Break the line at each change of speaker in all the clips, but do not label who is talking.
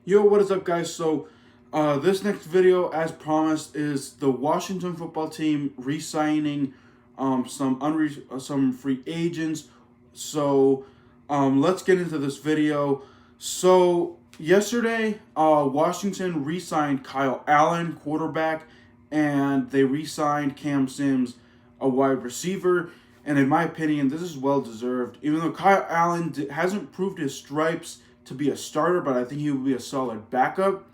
Yo, what is up, guys? So, this next video, as promised, is the Washington football team re-signing some free agents. So, let's get into this video. So, yesterday, Washington re-signed Kyle Allen, quarterback, and they re-signed Cam Sims, a wide receiver. And in my opinion, this is well deserved. Even though Kyle Allen hasn't proved his stripes to be a starter, but I think he would be a solid backup.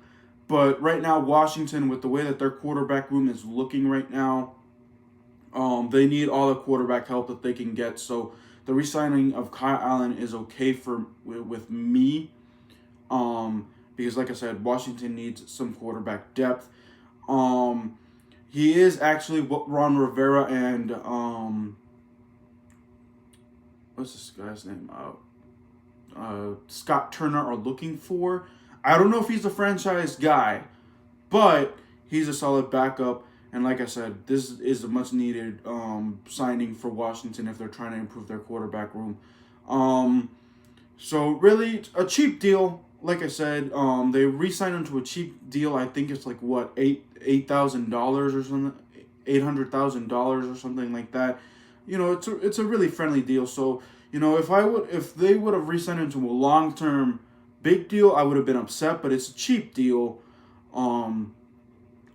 But right now, Washington, with the way that their quarterback room is looking right now, they need all the quarterback help that they can get. So the re-signing of Kyle Allen is okay with me, because like I said, Washington needs some quarterback depth. He is actually what Ron Rivera and what's this guy's name? Scott Turner are looking for. I don't know if he's a franchise guy, but he's a solid backup. And like I said, this is a much needed signing for Washington if they're trying to improve their quarterback room. So really a cheap deal. Like I said, they re-signed him to a cheap deal. I think it's like what, $8,000 or something, $800,000 or something like that. You know, it's a really friendly deal. So, you know, if they would have re-signed him to a long-term big deal, I would have been upset. But it's a cheap deal. You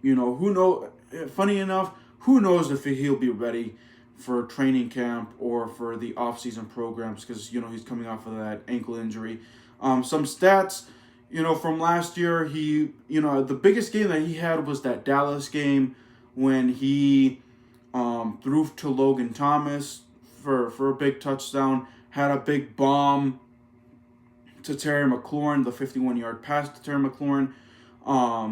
know, funny enough, who knows if he'll be ready for training camp or for the off-season programs, because, you know, he's coming off of that ankle injury. Some stats, you know, from last year, the biggest game that he had was that Dallas game when he threw to Logan Thomas for a big touchdown, had a big bomb to Terry McLaurin, the 51-yard pass to Terry McLaurin.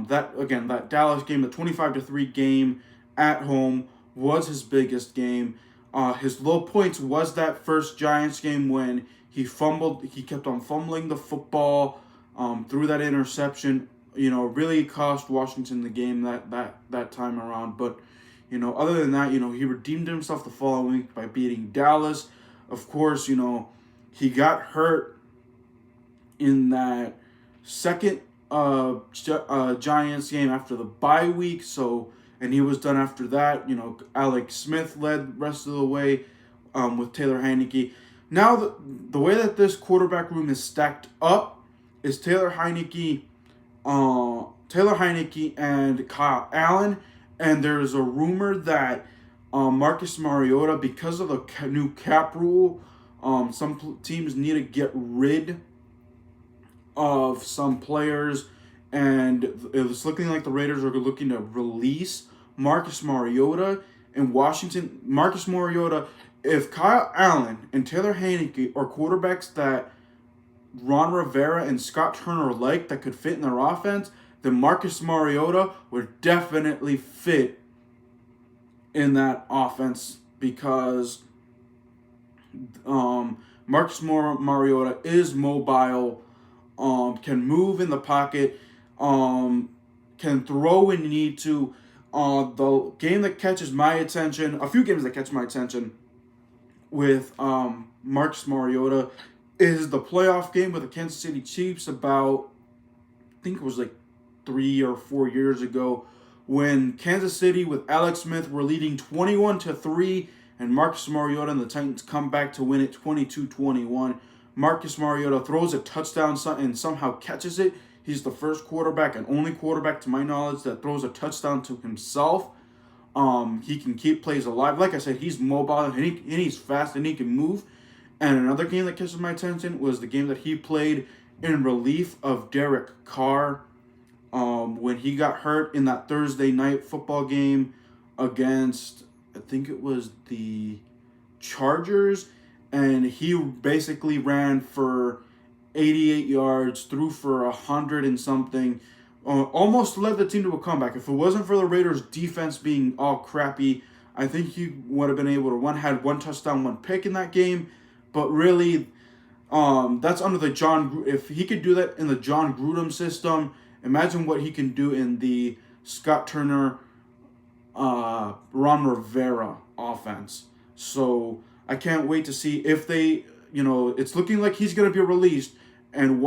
That Dallas game, the 25-3 game at home, was his biggest game. His low points was that first Giants game when he kept on fumbling the football, threw that interception. You know, really cost Washington the game that time around. But, you know, other than that, you know, he redeemed himself the following week by beating Dallas. Of course, you know, he got hurt in that second Giants game after the bye week. And he was done after that. You know, Alex Smith led the rest of the way with Taylor Heinicke. Now, the way that this quarterback room is stacked up is Taylor Heinicke and Kyle Allen. And there's a rumor that Marcus Mariota, because of the new cap rule, some teams need to get rid of some players. And it's looking like the Raiders are looking to release Marcus Mariota in Washington. Marcus Mariota, if Kyle Allen and Taylor Heinicke are quarterbacks that Ron Rivera and Scott Turner like that could fit in their offense, then Marcus Mariota would definitely fit in that offense, because Marcus Mariota is mobile, can move in the pocket, can throw when you need to. The game that catches my attention, a few games that catch my attention with Marcus Mariota, is the playoff game with the Kansas City Chiefs about, I think it was like 3 or 4 years ago, when Kansas City with Alex Smith were leading 21-3, and Marcus Mariota and the Titans come back to win it 22-21. Marcus Mariota throws a touchdown and somehow catches it. He's the first quarterback and only quarterback, to my knowledge, that throws a touchdown to himself. He can keep plays alive. Like I said, he's mobile and he's fast and he can move. And another game that catches my attention was the game that he played in relief of Derek Carr, when he got hurt in that Thursday night football game against, I think it was the Chargers, and he basically ran for 88 yards, threw for 100 and something, almost led the team to a comeback. If it wasn't for the Raiders' defense being all crappy, I think he would have been able to had one touchdown, one pick in that game. But really, that's under the if he could do that in the John Gruden system, imagine what he can do in the Scott Turner, Ron Rivera offense. So I can't wait to see if they, you know, it's looking like he's going to be released, and